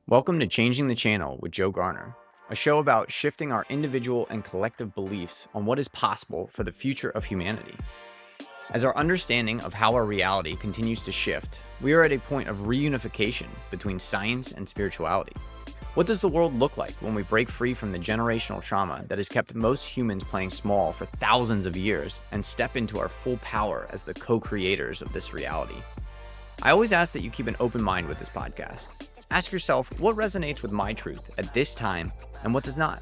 Welcome to Changing the Channel with Joe Garner, a show about shifting our individual and collective beliefs on what is possible for the future of humanity. As our understanding of how our reality continues to shift, we are at a point of reunification between science and spirituality. What does the world look like when we break free from the generational trauma that has kept most humans playing small for thousands of years and step into our full power as the co-creators of this reality? I always ask that you keep an open mind with this podcast. Ask yourself what resonates with my truth at this time and what does not.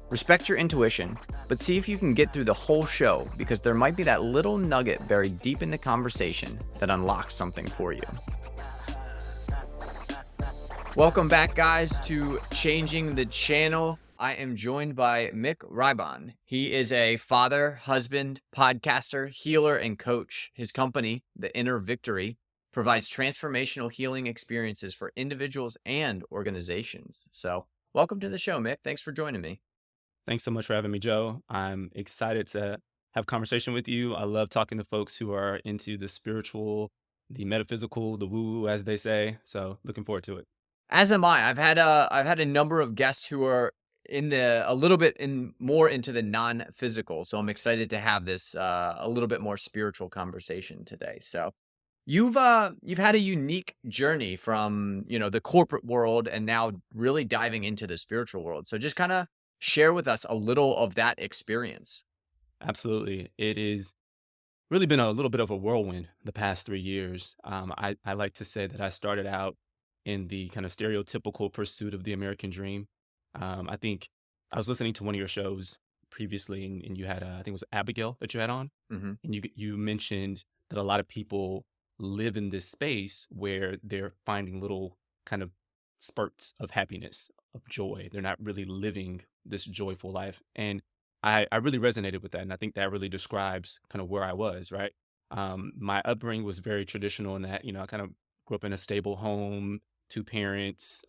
Respect your intuition, but see if you can get through the whole show because there might be that little nugget buried deep in the conversation that unlocks something for you. Welcome back, guys, to Changing the Channel. I am joined by Mik Raibon. He is a father, husband, podcaster, healer, and coach. His company, The Inner Victory, provides transformational healing experiences for individuals and organizations. So welcome to the show, Mick. Thanks for joining me. Thanks so much for having me, Joe. I'm excited to have a conversation with you. I love talking to folks who are into the spiritual, the metaphysical, the woo-woo, as they say. So looking forward to it. As am I. I've had a number of guests who are a little bit more into the non-physical. So I'm excited to have this a little bit more spiritual conversation today. So you've had a unique journey from, the corporate world and now really diving into the spiritual world. So just kind of share with us a little of that experience. Absolutely. It is really been a little bit of a whirlwind the past 3 years. I like to say that I started out in the kind of stereotypical pursuit of the American dream. I think I was listening to one of your shows previously, and you had, I think it was Abigail that you had on. Hmm. And you mentioned that a lot of people live in this space where they're finding little kind of spurts of happiness, of joy. They're not really living this joyful life. And I really resonated with that. And I think that really describes kind of where I was, right? My upbringing was very traditional in that, I kind of grew up in a stable home, two parents,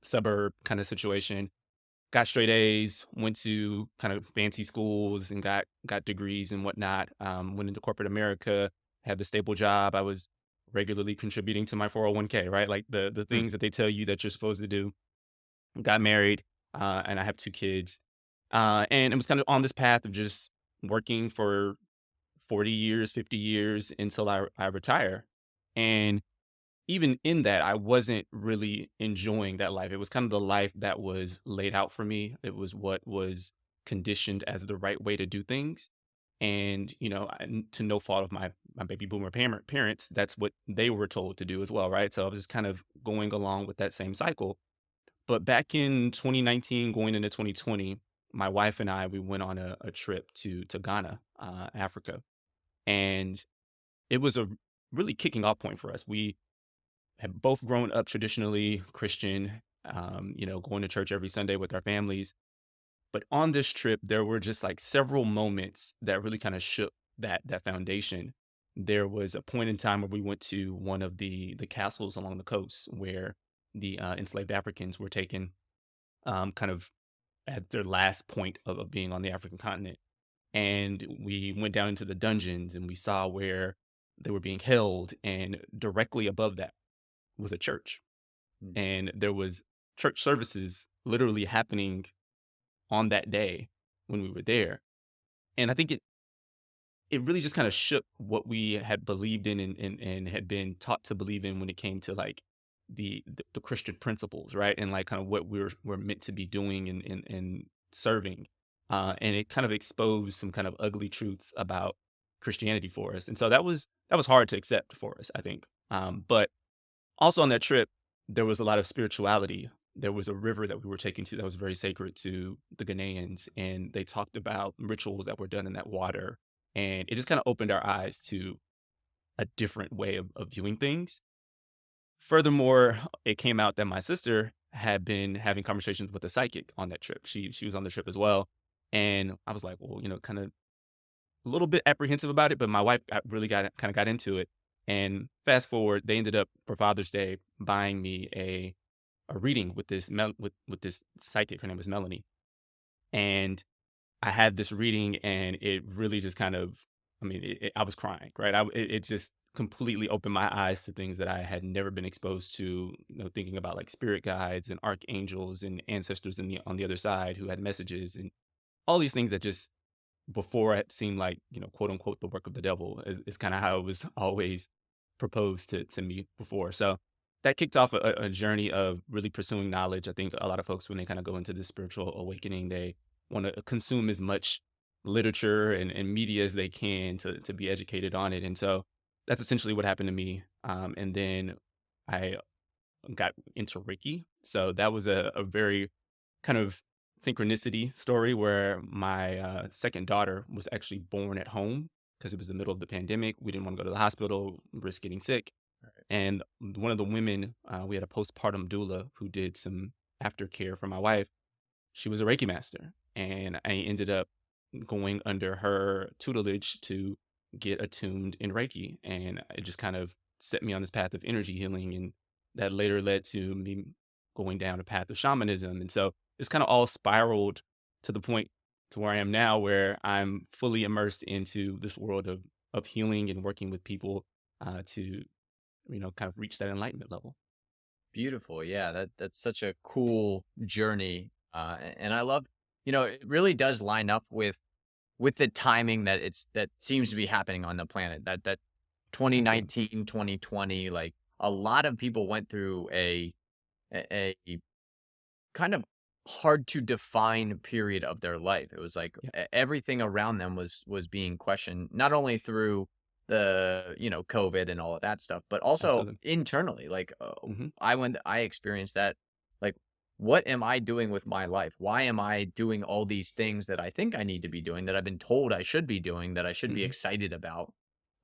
suburb kind of situation. Got straight A's, went to kind of fancy schools and got degrees and whatnot. Went into corporate America, had the stable job. I was regularly contributing to my 401k, right? Like the things that they tell you that you're supposed to do. Got married, and I have two kids. And it was kind of on this path of just working for 40 years, 50 years until I retire. And even in that, I wasn't really enjoying that life. It was kind of the life that was laid out for me. It was what was conditioned as the right way to do things. And, to no fault of my baby boomer parents, that's what they were told to do as well, right? So I was just kind of going along with that same cycle. But back in 2019, going into 2020, my wife and I, we went on a trip to Ghana, Africa. And it was a really kicking off point for us. We had both grown up traditionally Christian, going to church every Sunday with our families. But on this trip, there were just like several moments that really kind of shook that foundation. There was a point in time where we went to one of the castles along the coast where the enslaved Africans were taken, kind of at their last point of being on the African continent. And we went down into the dungeons and we saw where they were being held, and directly above that was a church, Mm. and there was church services literally happening on that day when we were there. And I think it really just kind of shook what we had believed in and had been taught to believe in when it came to like the Christian principles, right? And like kind of what we're meant to be doing and serving. And it kind of exposed some kind of ugly truths about Christianity for us. And so that was hard to accept for us, I think. But also on that trip, there was a lot of spirituality. There was a river that we were taken to that was very sacred to the Ghanaians, and they talked about rituals that were done in that water. And it just kind of opened our eyes to a different way of viewing things. Furthermore, it came out that my sister had been having conversations with a psychic on that trip. She was on the trip as well. And I was like, well, kind of a little bit apprehensive about it, but my wife really got into it. And fast forward, they ended up for Father's Day buying me a reading with with this psychic. Her name was Melanie, and I had this reading, and it really just kind of, I mean, I was crying, right? It just completely opened my eyes to things that I had never been exposed to, thinking about like spirit guides and archangels and ancestors on the other side who had messages and all these things that just before it seemed like, quote unquote, the work of the devil is kind of how it was always proposed to me before. So that kicked off a journey of really pursuing knowledge. I think a lot of folks, when they kind of go into this spiritual awakening, they want to consume as much literature and media as they can to be educated on it. And so that's essentially what happened to me. And then I got into Reiki. So that was a very kind of synchronicity story where my second daughter was actually born at home because it was the middle of the pandemic. We didn't want to go to the hospital, risk getting sick. And one of the women, we had a postpartum doula who did some aftercare for my wife. She was a Reiki master. And I ended up going under her tutelage to get attuned in Reiki. And it just kind of set me on this path of energy healing. And that later led to me going down a path of shamanism. And so it's kind of all spiraled to the point to where I am now, where I'm fully immersed into this world of healing and working with people to, kind of reach that enlightenment level. Beautiful. Yeah, that's such a cool journey. And I love, it really does line up with the timing that seems to be happening on the planet. That Absolutely. 2019, 2020, like a lot of people went through a kind of hard to define period of their life. It was like Yeah, everything around them was being questioned, not only through the, COVID and all of that stuff, but also absolutely. internally. Like Hmm. I experienced that. Like, what am I doing with my life? Why am I doing all these things that I think I need to be doing, that I've been told I should be doing, that I should be Hmm. excited about?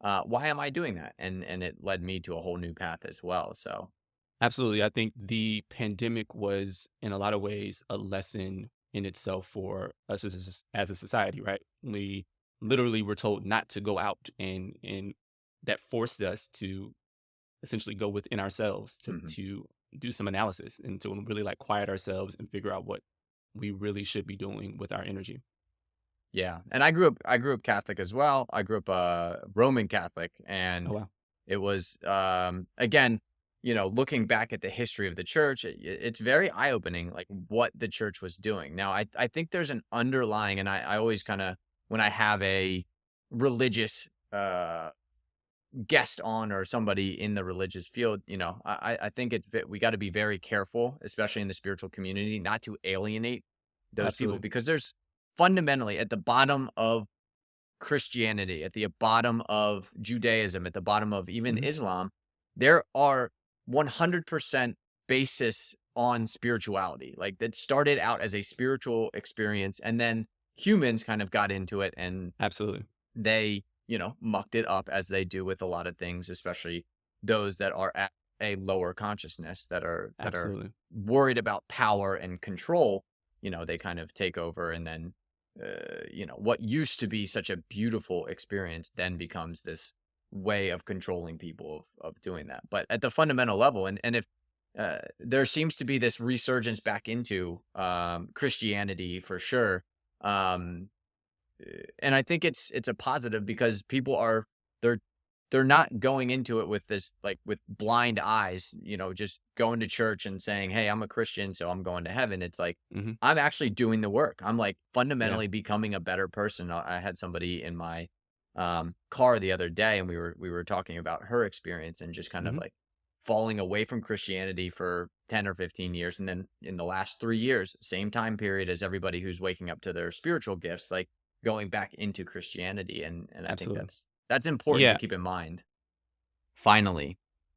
Why am I doing that? And it led me to a whole new path as well. So Absolutely. I think the pandemic was, in a lot of ways, a lesson in itself for us as a society, right? We literally were told not to go out, and that forced us to essentially go within ourselves mhm. to do some analysis and to really like quiet ourselves and figure out what we really should be doing with our energy. Yeah, and I grew up Catholic as well. I grew up Roman Catholic, Oh and wow. it was again, looking back at the history of the church, it's very eye opening, like what the church was doing. Now, I think there's an underlying, and I always kind of when I have a religious guest on or somebody in the religious field, I think we got to be very careful, especially in the spiritual community, not to alienate those people Absolutely. because there's fundamentally at the bottom of Christianity, at the bottom of Judaism, at the bottom of even Hmm. Islam, there are 100% basis on spirituality. Like that started out as a spiritual experience and then humans kind of got into it and Absolutely. they, mucked it up as they do with a lot of things, especially those that are at a lower consciousness that are Absolutely. worried about power and control. They kind of take over and then what used to be such a beautiful experience then becomes this way of controlling people of doing that. But at the fundamental level, and if there seems to be this resurgence back into Christianity for sure. Um, and I think it's a positive because people are they're they're not going into it with this like with blind eyes, just going to church and saying, "Hey, I'm a Christian, so I'm going to heaven." It's like Hmm. I'm actually doing the work. I'm like Yeah. fundamentally becoming a better person. I had somebody in my car the other day, and we were talking about her experience and just kind of Hmm. like falling away from Christianity for 10 or 15 years, and then in the last 3 years, same time period as everybody who's waking up to their spiritual gifts, like going back into Christianity, and I think Absolutely. that's important to Yeah. keep in mind. Finally,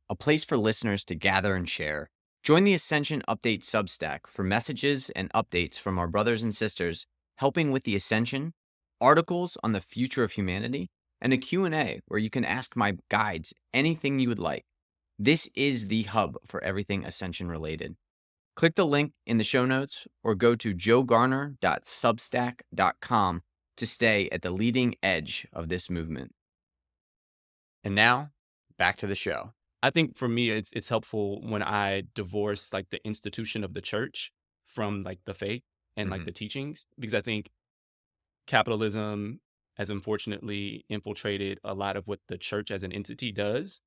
a place for listeners to gather and share. Join the Ascension Update Substack for messages and updates from our brothers and sisters helping with the ascension, articles on the future of humanity, and a Q&A where you can ask my guides anything you would like. This is the hub for everything ascension related. Click the link in the show notes or go to joegarner.substack.com to stay at the leading edge of this movement. And now, back to the show. I think for me, it's helpful when I divorce like the institution of the church from like the faith and like Mhm. the teachings, because I think capitalism has unfortunately infiltrated a lot of what the church as an entity does.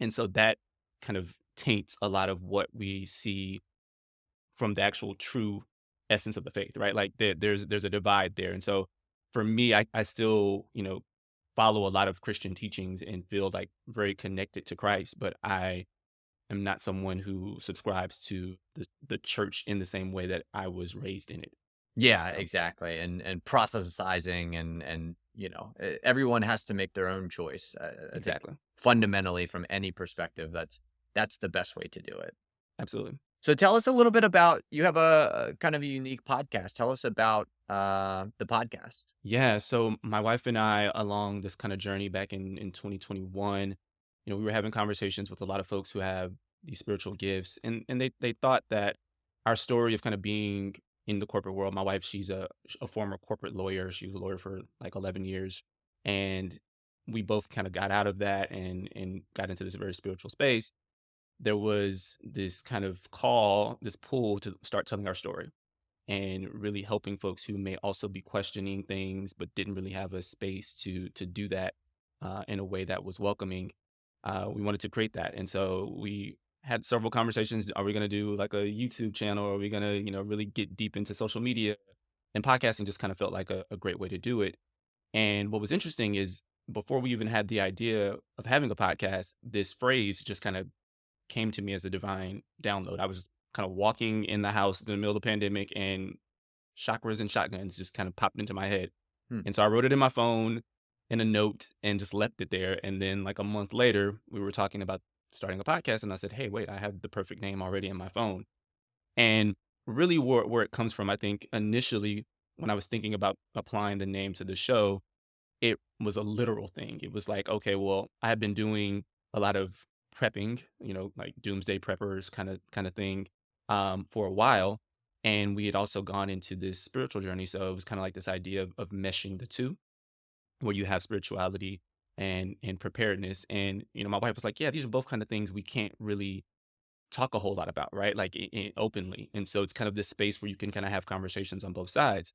And so that kind of taints a lot of what we see from the actual true essence of the faith, right? Like there's a divide there. And so for me, I still, follow a lot of Christian teachings and feel like very connected to Christ, but I am not someone who subscribes to the church in the same way that I was raised in it. Yeah, So exactly. And prophesizing and everyone has to make their own choice. I think exactly. fundamentally from any perspective, that's the best way to do it. Absolutely. So tell us a little bit about you have a kind of a unique podcast. Tell us about the podcast. Yeah, so my wife and I, along this kind of journey back in 2021, we were having conversations with a lot of folks who have these spiritual gifts, and they thought that our story of kind of being in the corporate world. My wife, she's a former corporate lawyer. She was a lawyer for like 11 years, and we both kind of got out of that and got into this very spiritual space. There was this kind of call, this pull to start telling our story and really helping folks who may also be questioning things but didn't really have a space to do that in a way that was welcoming. We wanted to create that, and so we had several conversations. Are we going to do like a YouTube channel? Are we going to really get deep into social media? And podcasting just kind of felt like a great way to do it. And what was interesting is before we even had the idea of having a podcast, this phrase just kind of came to me as a divine download. I was kind of walking in the house in the middle of the pandemic, and chakras and shotguns just kind of popped into my head. Hmm. And so I wrote it in my phone in a note and just left it there. And then like a month later, we were talking about starting a podcast, and I said, "Hey, wait, I have the perfect name already in my phone." And really where it comes from, I think initially when I was thinking about applying the name to the show, it was a literal thing. It was like, okay, well, I had been doing a lot of prepping, like doomsday preppers kind of thing, for a while. And we had also gone into this spiritual journey. So it was kind of like this idea of meshing the two, where you have spirituality and preparedness. And, my wife was like, yeah, these are both kind of things we can't really talk a whole lot about, right? Like openly. And so it's kind of this space where you can kind of have conversations on both sides.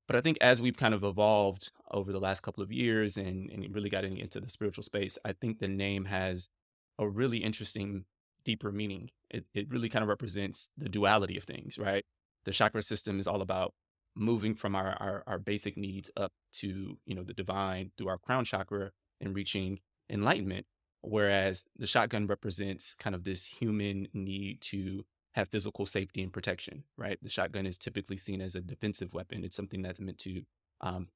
But I think as we've kind of evolved over the last couple of years and really got into the spiritual space, I think the name has a really interesting, deeper meaning. It really kind of represents the duality of things, right? The chakra system is all about moving from our basic needs up to, the divine through our crown chakra and reaching enlightenment. Whereas the shotgun represents kind of this human need to have physical safety and protection, right? The shotgun is typically seen as a defensive weapon. It's something that's meant to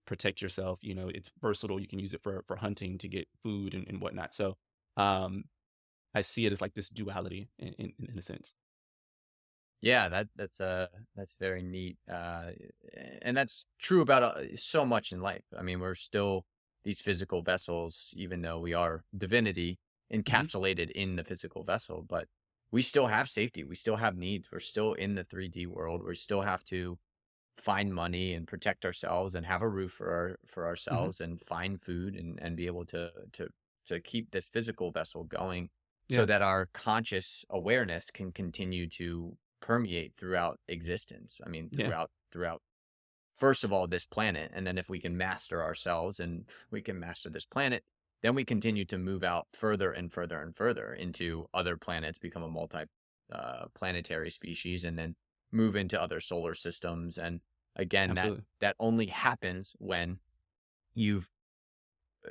protect yourself. It's versatile. You can use it for hunting to get food and whatnot. So um, I see it as like this duality in a sense. Yeah, that's very neat, and that's true about so much in life. I mean, we're still these physical vessels, even though we are divinity Hmm. encapsulated in the physical vessel. But we still have safety. We still have needs. We're still in the 3D world. We still have to find money and protect ourselves and have a roof for Hmm. ourselves and find food and be able to keep this physical vessel going so Yeah. that our conscious awareness can continue to permeate throughout existence. I mean, Yeah. throughout first of all this planet, and then if we can master ourselves and we can master this planet, then we continue to move out further and further and further into other planets, become a multi planetary species, and then move into other solar systems. And again, Absolutely. that only happens when you've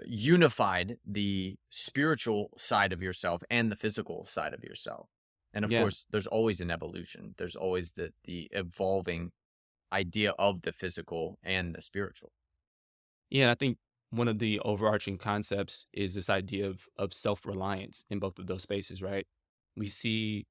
unified the spiritual side of yourself and the physical side of yourself. And of Yeah. course, there's always an evolution. There's always the evolving idea of the physical and the spiritual. Yeah. I think one of the overarching concepts is this idea of self-reliance in both of those spaces, right? We see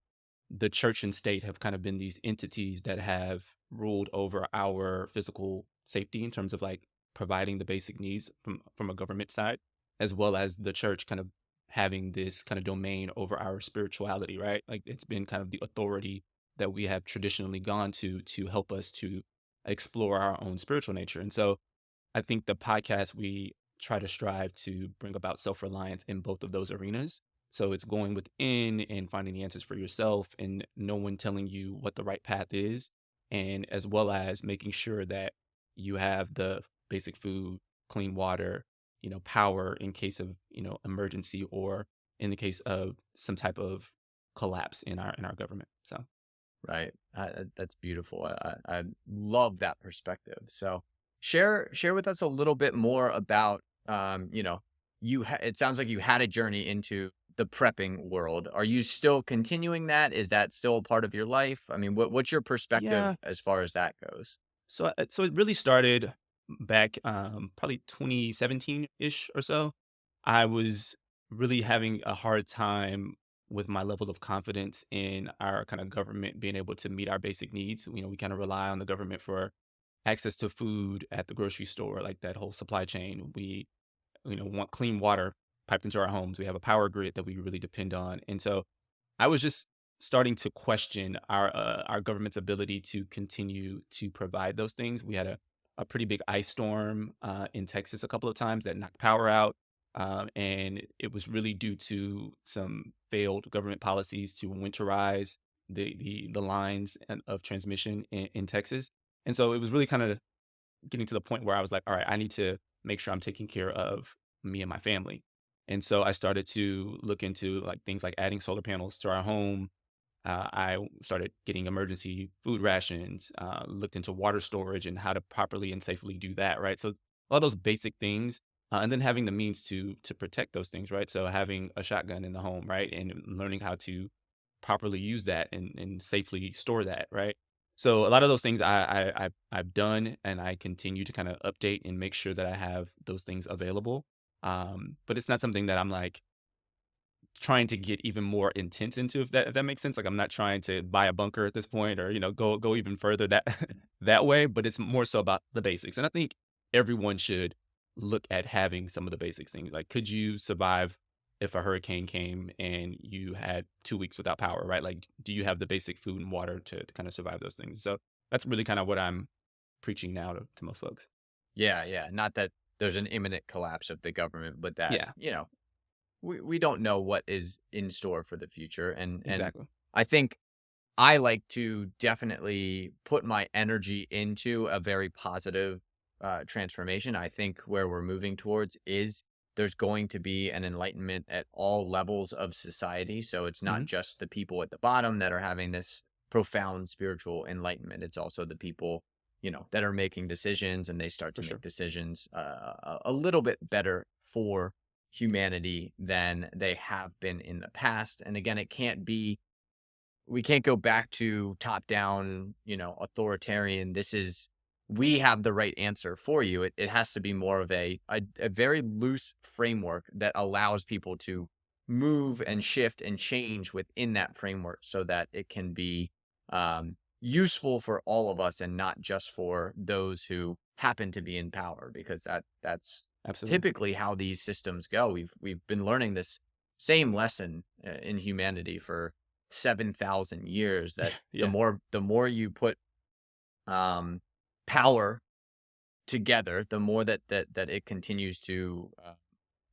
the church and state have kind of been these entities that have ruled over our physical safety in terms of like providing the basic needs from a government side, as well as the church kind of having this kind of domain over our spirituality, right? Like it's been kind of the authority that we have traditionally gone to help us to explore our own spiritual nature. And so I think the podcast, we try to strive to bring about self reliance in both of those arenas. So it's going within and finding the answers for yourself and no one telling you what the right path is. And as well as making sure that you have the basic food, clean water, power in case of, emergency, or in the case of some type of collapse in our government. So Right. That's beautiful. I love that perspective. So share with us a little bit more about it sounds like you had a journey into the prepping world. Are you still continuing that? Is that still a part of your life? I mean, what's your perspective yeah, as far as that goes? so it really started back probably 2017 ish or so. I was really having a hard time with my level of confidence in our kind of government being able to meet our basic needs. We kind of rely on the government for access to food at the grocery store, like that whole supply chain. We, want clean water piped into our homes. We have a power grid that we really depend on. And so I was just starting to question our government's ability to continue to provide those things. We had a pretty big ice storm in Texas a couple of times that knocked power out, and it was really due to some failed government policies to winterize the lines of transmission in Texas. And so it was really kind of getting to the point where I was like, all right, I need to make sure I'm taking care of me and my family. And so I started to look into like things like adding solar panels to our home. I started getting emergency food rations, looked into water storage and how to properly and safely do that. Right. So a lot of those basic things, and then having the means to protect those things. Right. So having a shotgun in the home. Right. And learning how to properly use that and safely store that. Right. So a lot of those things I've done, and I continue to kind of update and make sure that I have those things available. But it's not something that I'm like trying to get even more intense into, if that makes sense. Like I'm not trying to buy a bunker at this point, or go even further that that way. But it's more so about the basics, and I think everyone should look at having some of the basics things. Like, could you survive if a hurricane came and you had 2 weeks without power? Right? Like, do you have the basic food and water to kind of survive those things? So that's really kind of what I'm preaching now to most folks. Yeah, yeah. Not that there's an imminent collapse of the government, but that, Yeah, we don't know what is in store for the future. And exactly. I think I like to definitely put my energy into a very positive transformation. I think where we're moving towards is there's going to be an enlightenment at all levels of society. So it's not Hmm. just the people at the bottom that are having this profound spiritual enlightenment. It's also the people, that are making decisions, and they start For to make sure. decisions a little bit better for humanity than they have been in the past. And again, we can't go back to top down, authoritarian. We have the right answer for you. It has to be more of a very loose framework that allows people to move and shift and change within that framework so that it can be useful for all of us and not just for those who happen to be in power, because that's Absolutely. typically how these systems go. We've been learning this same lesson in humanity for 7,000 years, that Yeah. the more you put um, power together, the more that it continues to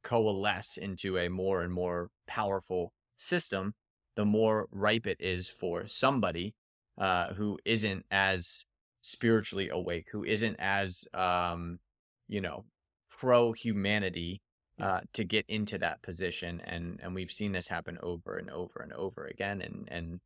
coalesce into a more and more powerful system, the more ripe it is for somebody who isn't as spiritually awake, who isn't as you know pro humanity, Yeah. to get into that position. And we've seen this happen over and over and over again. And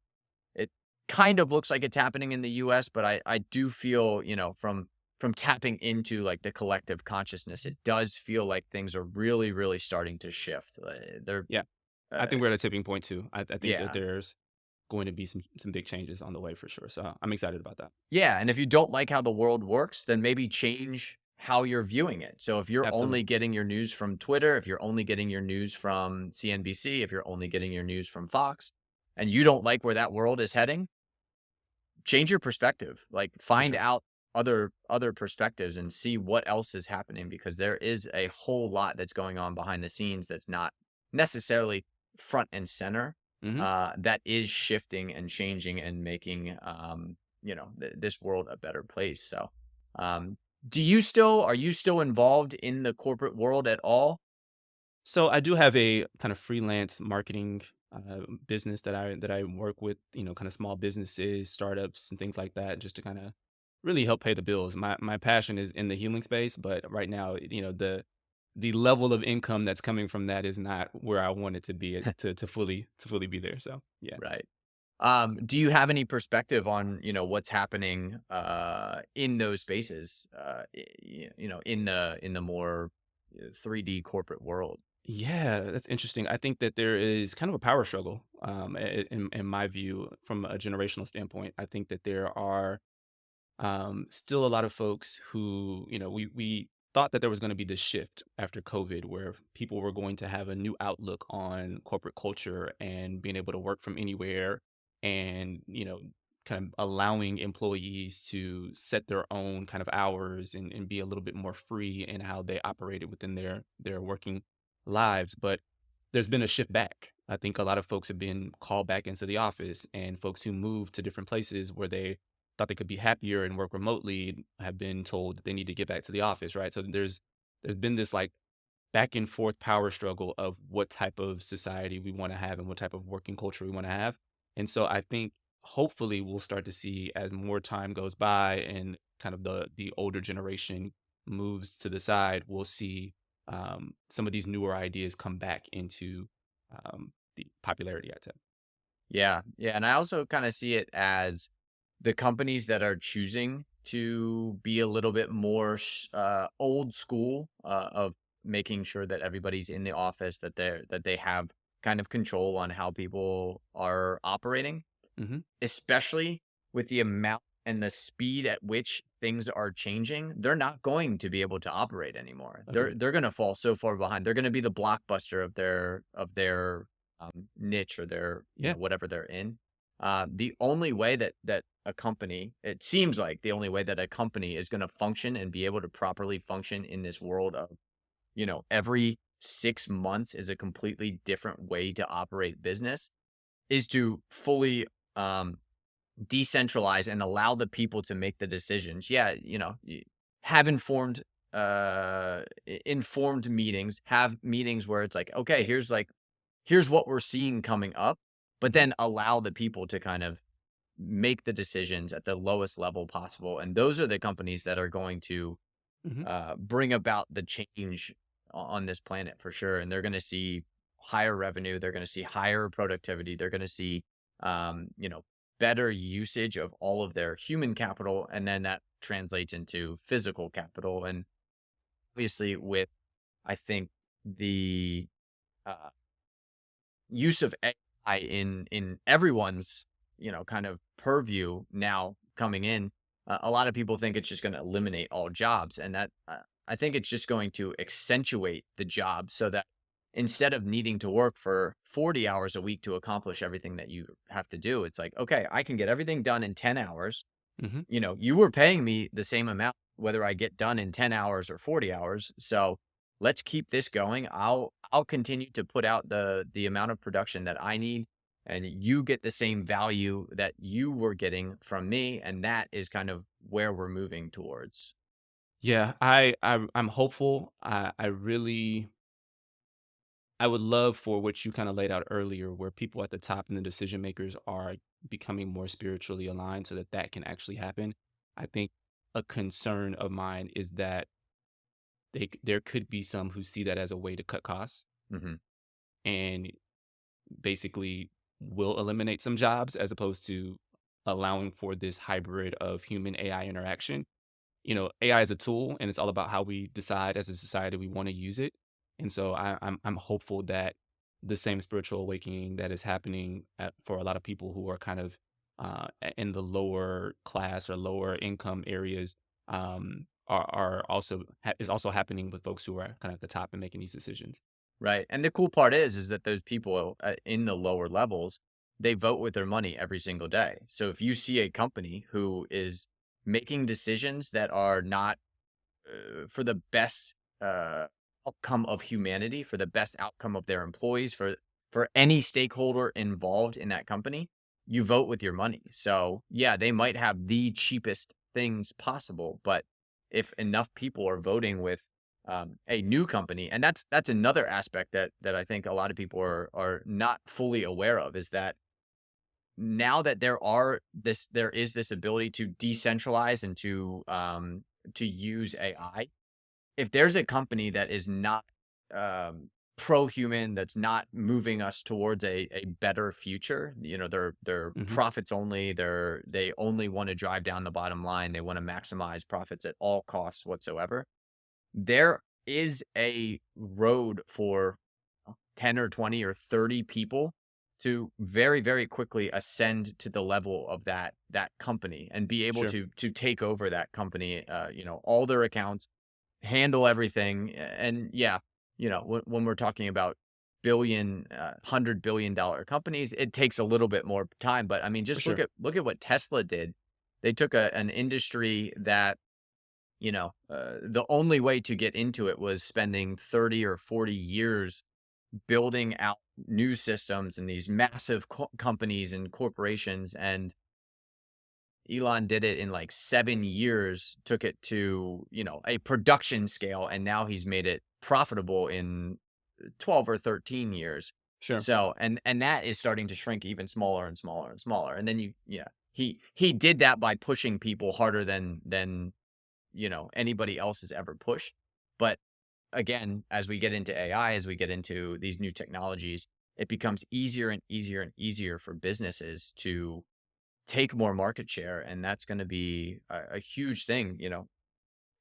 it kind of looks like it's happening in the US, but I do feel, from tapping into like the collective consciousness, it does feel like things are really, really starting to shift. They're Yeah. I uh, think we're at a tipping point too. I think that yeah. there's going to be some big changes on the way for sure. So I'm excited about that. Yeah, and if you don't like how the world works, then maybe change how you're viewing it. So if you're only Absolutely. getting your news from Twitter, if you're only getting your news from CNBC, if you're only getting your news from Fox, and you don't like where that world is heading, change your perspective. Like, For find sure. out other perspectives and see what else is happening, because there is a whole lot that's going on behind the scenes that's not necessarily front and center, Hmm. that is shifting and changing and making this world a better place. So um are you still involved in the corporate world at all? So I do have a kind of freelance marketing business that I work with, kind of small businesses, startups, and things like that, just to kind of really help pay the bills. My passion is in the healing space, but right now, the level of income that's coming from that is not where I want it to be to fully be there. So yeah. Right. Do you have any perspective on, what's happening in those spaces, in the more 3D corporate world? Yeah, that's interesting. I think that there is kind of a power struggle, in my view, from a generational standpoint. I think that there are still a lot of folks who, we thought that there was going to be this shift after COVID where people were going to have a new outlook on corporate culture and being able to work from anywhere and, kind of allowing employees to set their own kind of hours and be a little bit more free in how they operated within their working lives. But there's been a shift back. I think a lot of folks have been called back into the office, and folks who moved to different places where they thought they could be happier and work remotely have been told that they need to get back to the office, right? So there's been this like back and forth power struggle of what type of society we want to have and what type of working culture we want to have. And so I think hopefully we'll start to see as more time goes by and kind of the older generation moves to the side, we'll see some of these newer ideas come back into the popularity, I'd say. Yeah, yeah, and I also kind of see it as the companies that are choosing to be a little bit more old school of making sure that everybody's in the office, that they have kind of control on how people are operating, Hmm. especially with the amount and the speed at which things are changing. They're not going to be able to operate anymore. They're Agreed. they're going to fall so far behind. They're going to be the blockbuster of their niche, or their, Yeah. whatever they're in. The only way that a company, it seems like the only way that a company is going to function and be able to properly function in this world of, every 6 months is a completely different way to operate business, is to fully um, decentralize and allow the people to make the decisions. Yeah, have informed meetings, have meetings where it's like, okay, here's what we're seeing coming up, but Hmm. then allow the people to kind of make the decisions at the lowest level possible. And those are the companies that are going to Hmm. bring about the change on this planet for sure. And they're going to see higher revenue. They're going to see higher productivity. They're going to see, um, you know, better usage of all of their human capital. And then that translates into physical capital. And obviously with, I think, the uh, use of AI in everyone's, kind of purview now coming in, a lot of people think it's just going to eliminate all jobs, and that I think it's just going to accentuate the job, so that instead of needing to work for 40 hours a week to accomplish everything that you have to do, it's like, okay, I can get everything done in 10 hours. Hmm. You were paying me the same amount whether I get done in 10 hours or 40 hours. So let's keep this going. I'll continue to put out the amount of production that I need, and you get the same value that you were getting from me, and that is kind of where we're moving towards. Yeah, I'm hopeful. I would love for what you kind of laid out earlier, where people at the top and the decision makers are becoming more spiritually aligned, so that that can actually happen. I think a concern of mine is that there could be some who see that as a way to cut costs Mhm. and basically will eliminate some jobs as opposed to allowing for this hybrid of human AI interaction. AI is a tool, and it's all about how we decide as a society we want to use it. And so I'm hopeful that the same spiritual awakening that is happening for a lot of people who are kind of in the lower class or lower income areas are also is also happening with folks who are kind of at the top and making these decisions. Right. And the cool part is that those people in the lower levels, they vote with their money every single day. So if you see a company who is making decisions that are not for the best outcome of humanity, for the best outcome of their employees, for any stakeholder involved in that company, you vote with your money. So yeah, they might have the cheapest things possible, but if enough people are voting with a new company, and that's another aspect that I think a lot of people are not fully aware of, is that now that there is this ability to decentralize and to use AI, if there's a company that is not pro-human, that's not moving us towards a better future, they're Hmm. profits only, they only want to drive down the bottom line, they want to maximize profits at all costs whatsoever, there is a road for 10 or 20 or 30 people to very, very quickly ascend to the level of that company and be able Sure. to take over that company, all their accounts, handle everything. And yeah, when we're talking about $100 billion companies, it takes a little bit more time. But I mean, For just look sure. at what Tesla did. They took an industry that the only way to get into it was spending 30 or 40 years building out new systems and these massive companies and corporations. And Elon did it in like 7 years, took it to, a production scale. And now he's made it profitable in 12 or 13 years. Sure. So, and that is starting to shrink even smaller and smaller and smaller. And then he did that by pushing people harder than anybody else has ever pushed. But again, as we get into AI, as we get into these new technologies, it becomes easier and easier and easier for businesses to take more market share. And that's going to be a huge thing.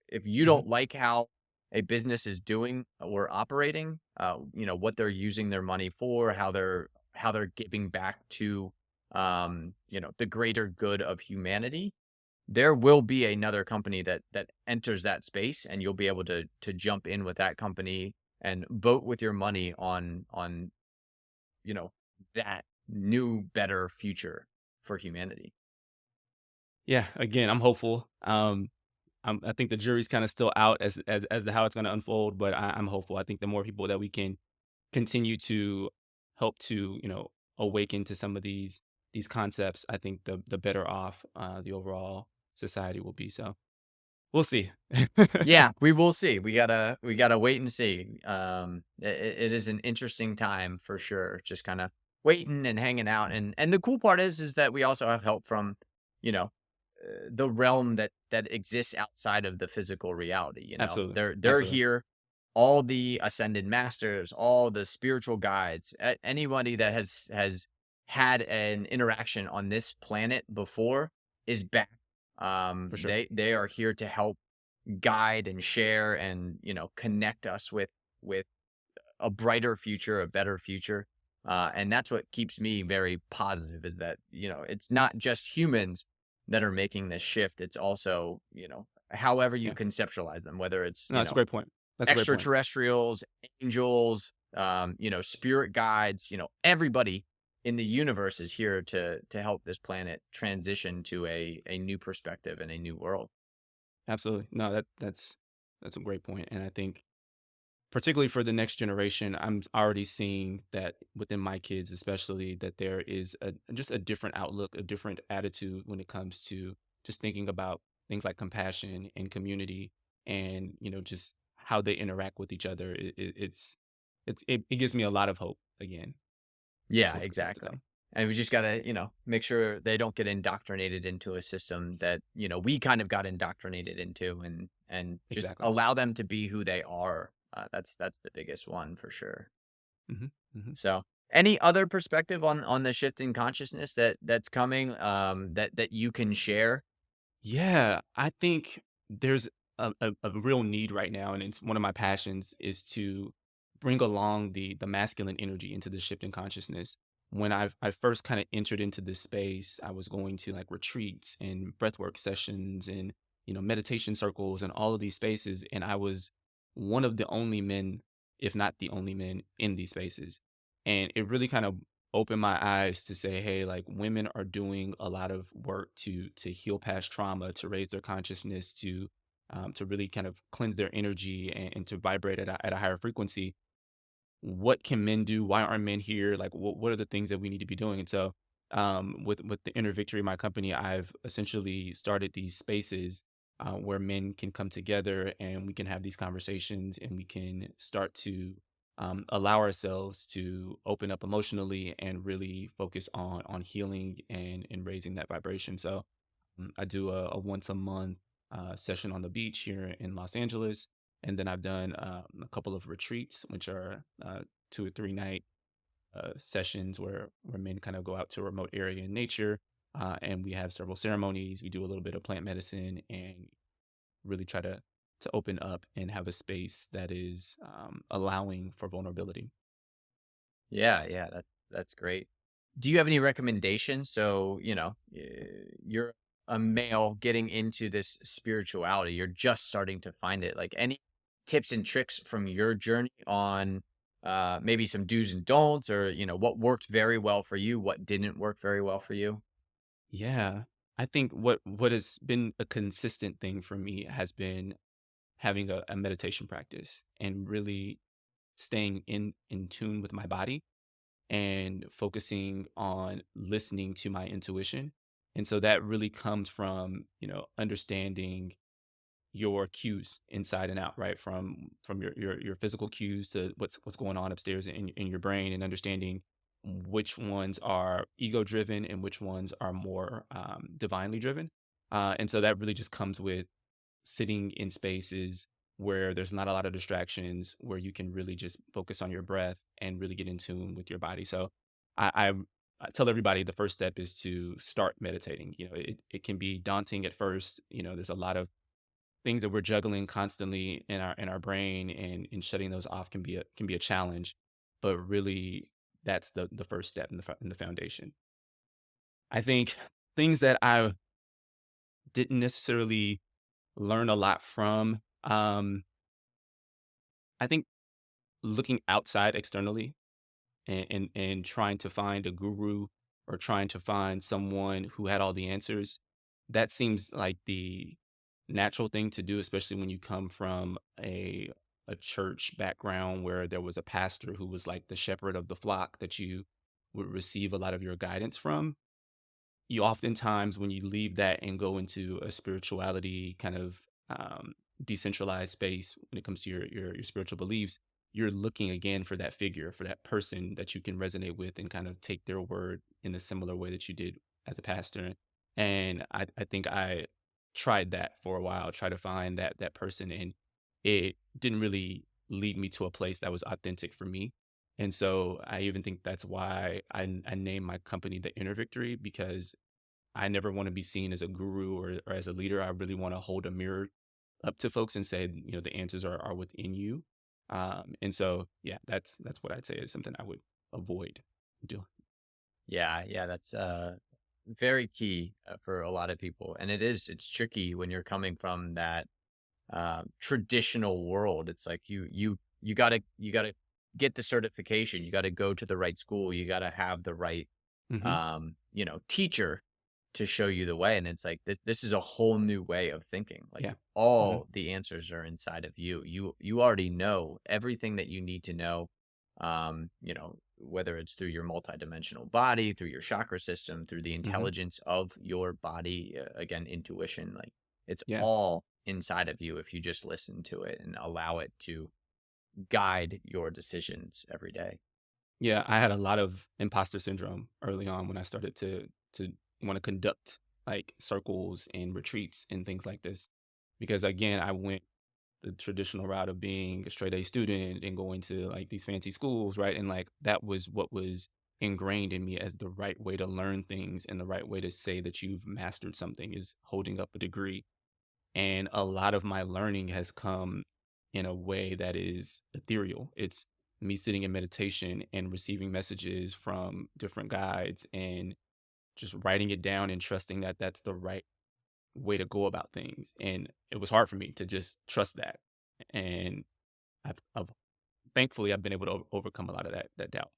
If you Hmm. don't like how a business is doing or operating, what they're using their money for, how they're giving back to, the greater good of humanity, there will be another company that enters that space, and you'll be able to jump in with that company and vote with your money on you know that new better future for humanity. Yeah. Again, I'm hopeful. I think the jury's kind of still out as to how it's going to unfold, but I'm hopeful. I think the more people that we can continue to help to awaken to some of these concepts, I think the better off the overall society will be. So we'll see. Yeah, we will see. We gotta wait and see. It is an interesting time for sure. Just kind of waiting and hanging out, and the cool part is that we also have help from, you know, the realm that exists outside of the physical reality. Absolutely, They're absolutely, here. All the ascended masters, all the spiritual guides, anybody that has had an interaction on this planet before is back. for sure. They are here to help guide and share and connect us with a brighter future, a better future. And that's what keeps me very positive, is that it's not just humans that are making this shift. It's also however you Yeah, conceptualize them, whether it's no, that's a great point. That's a great point. extraterrestrials, angels, spirit guides, everybody in the universe is here to help this planet transition to a new perspective and a new world. Absolutely, no, that's a great point, and I think particularly for the next generation, already seeing that within my kids, especially, that there is just a different outlook, a different attitude when it comes to just thinking about things like compassion and community, and just how they interact with each other. It gives me a lot of hope again for Yeah, what's to exactly. come. And we just gotta, make sure they don't get indoctrinated into a system that, we kind of got indoctrinated into, and just Exactly. allow them to be who they are. That's the biggest one for sure. Hmm. Hmm. So, any other perspective on the shift in consciousness that's coming, that you can share? Yeah, I think there's a real need right now, and it's one of my passions is to bring along the masculine energy into the shift in consciousness. When I first kind of entered into this space, I was going to like retreats and breathwork sessions and meditation circles and all of these spaces, and I was one of the only men, if not the only men, in these spaces, and it really kind of open my eyes to say, hey, like women are doing a lot of work to heal past trauma, to raise their consciousness, to really kind of cleanse their energy and to vibrate at a higher frequency. What can men do? Why aren't men here? Like, what are the things that we need to be doing? And so, with the Inner Victory, my company, I've essentially started these spaces where men can come together and we can have these conversations and we can start to allow ourselves to open up emotionally and really focus on healing and raising that vibration. So I do a once a month session on the beach here in Los Angeles, and then I've done a couple of retreats, which are 2 or 3 night sessions where men kind of go out to a remote area in nature, and we have several ceremonies. We do a little bit of plant medicine and really try to open up and have a space that is allowing for vulnerability. Yeah, yeah, that's great. Do you have any recommendations? So, you're a male getting into this spirituality. You're just starting to find it. Like any tips and tricks from your journey on maybe some do's and don'ts, or what worked very well for you, what didn't work very well for you? Yeah, I think what has been a consistent thing for me has been having a meditation practice and really staying in tune with my body and focusing on listening to my intuition. And so that really comes from, understanding your cues inside and out, right? From your physical cues to what's going on upstairs in your brain, and understanding which ones are ego driven and which ones are more divinely driven. And so that really just comes with sitting in spaces where there's not a lot of distractions, where you can really just focus on your breath and really get in tune with your body. So I I tell everybody the first step is to start meditating. It can be daunting at first. There's a lot of things that we're juggling constantly in our brain, and shutting those off can be a challenge. But really, that's the first step in the foundation. I think things that I didn't necessarily learn a lot from. I think looking outside externally, and trying to find a guru, or trying to find someone who had all the answers, that seems like the natural thing to do, especially when you come from a church background where there was a pastor who was like the shepherd of the flock that you would receive a lot of your guidance from. You oftentimes, when you leave that and go into a spirituality kind of um, decentralized space when it comes to your spiritual beliefs, you're looking again for that figure, for that person that you can resonate with and kind of take their word in a similar way that you did as a pastor. And I think I tried that for a while, try to find that person, and it didn't really lead me to a place that was authentic for me. And so I even think that's why I named my company the Inner Victory, because I never want to be seen as a guru, or as a leader. I really want to hold a mirror up to folks and say, the answers are within you. And so, yeah, that's what I'd say is something I would avoid doing. Yeah, yeah, that's very key for a lot of people. And it's tricky when you're coming from that traditional world. It's like you gotta get the certification. You gotta go to the right school. You gotta have the right Hmm. teacher to show you the way. And it's like this is a whole new way of thinking. Like Yeah. Hmm. all the answers are inside of you. You already know everything that you need to know. Whether it's through your multidimensional body, through your chakra system, through the Hmm. intelligence of your body, again, intuition, like it's Yeah. all inside of you if you just listen to it and allow it to guide your decisions every day. Yeah. I had a lot of imposter syndrome early on when I started to want to conduct like circles and retreats and things like this. Because again, I went the traditional route of being a straight A student and going to like these fancy schools, right? And like that was what was ingrained in me as the right way to learn things, and the right way to say that you've mastered something is holding up a degree. And a lot of my learning has come in a way that is ethereal. It's me sitting in meditation and receiving messages from different guides, and just writing it down and trusting that that's the right way to go about things. And it was hard for me to just trust that. And I've thankfully I've been able to overcome a lot of that doubt.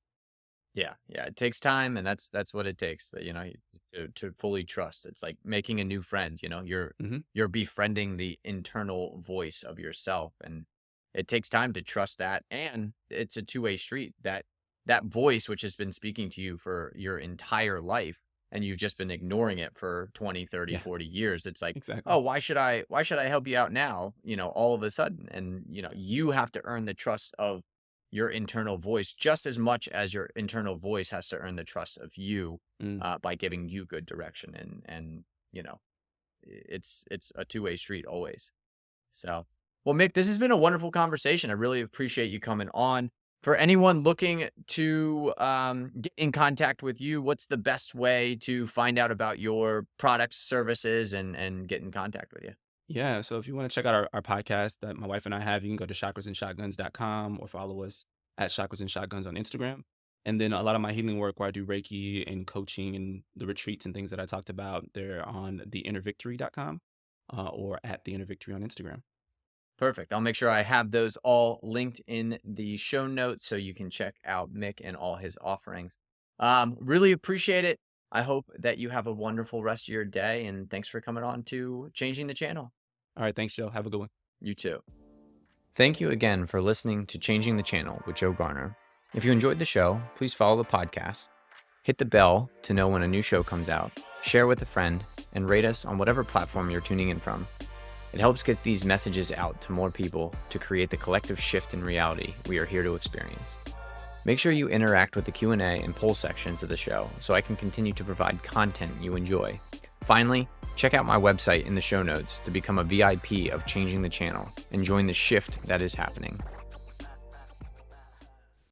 Yeah, yeah, it takes time, and that's what it takes, to fully trust. It's like making a new friend, you're Hmm. you're befriending the internal voice of yourself, and it takes time to trust that, and it's a two-way street. That voice which has been speaking to you for your entire life, and you've just been ignoring it for 20, 30, Yeah, 40 years. It's like, "Oh, exactly. why should I help you out now?" All of a sudden, and you have to earn the trust of your internal voice just as much as your internal voice has to earn the trust of you by giving you good direction. And it's a two-way street always. So, well, Mick, this has been a wonderful conversation. I really appreciate you coming on. For anyone looking to get in contact with you, what's the best way to find out about your products, services, and get in contact with you? Yeah. So if you want to check out our podcast that my wife and I have, you can go to chakrasandshotguns.com or follow us at Chakras and Shotguns on Instagram. And then a lot of my healing work where I do Reiki and coaching and the retreats and things that I talked about, they're on theinnervictory.com or at the Inner Victory on Instagram. Perfect. I'll make sure I have those all linked in the show notes so you can check out Mick and all his offerings. Really appreciate it. I hope that you have a wonderful rest of your day, and thanks for coming on to Changing the Channel. All right. Thanks, Joe. Have a good one. You too. Thank you again for listening to Changing the Channel with Joe Garner. If you enjoyed the show, please follow the podcast, hit the bell to know when a new show comes out, share with a friend, and rate us on whatever platform you're tuning in from. It helps get these messages out to more people to create the collective shift in reality we are here to experience. Make sure you interact with the Q&A and poll sections of the show so I can continue to provide content you enjoy. Finally, check out my website in the show notes to become a VIP of Changing the Channel and join the shift that is happening.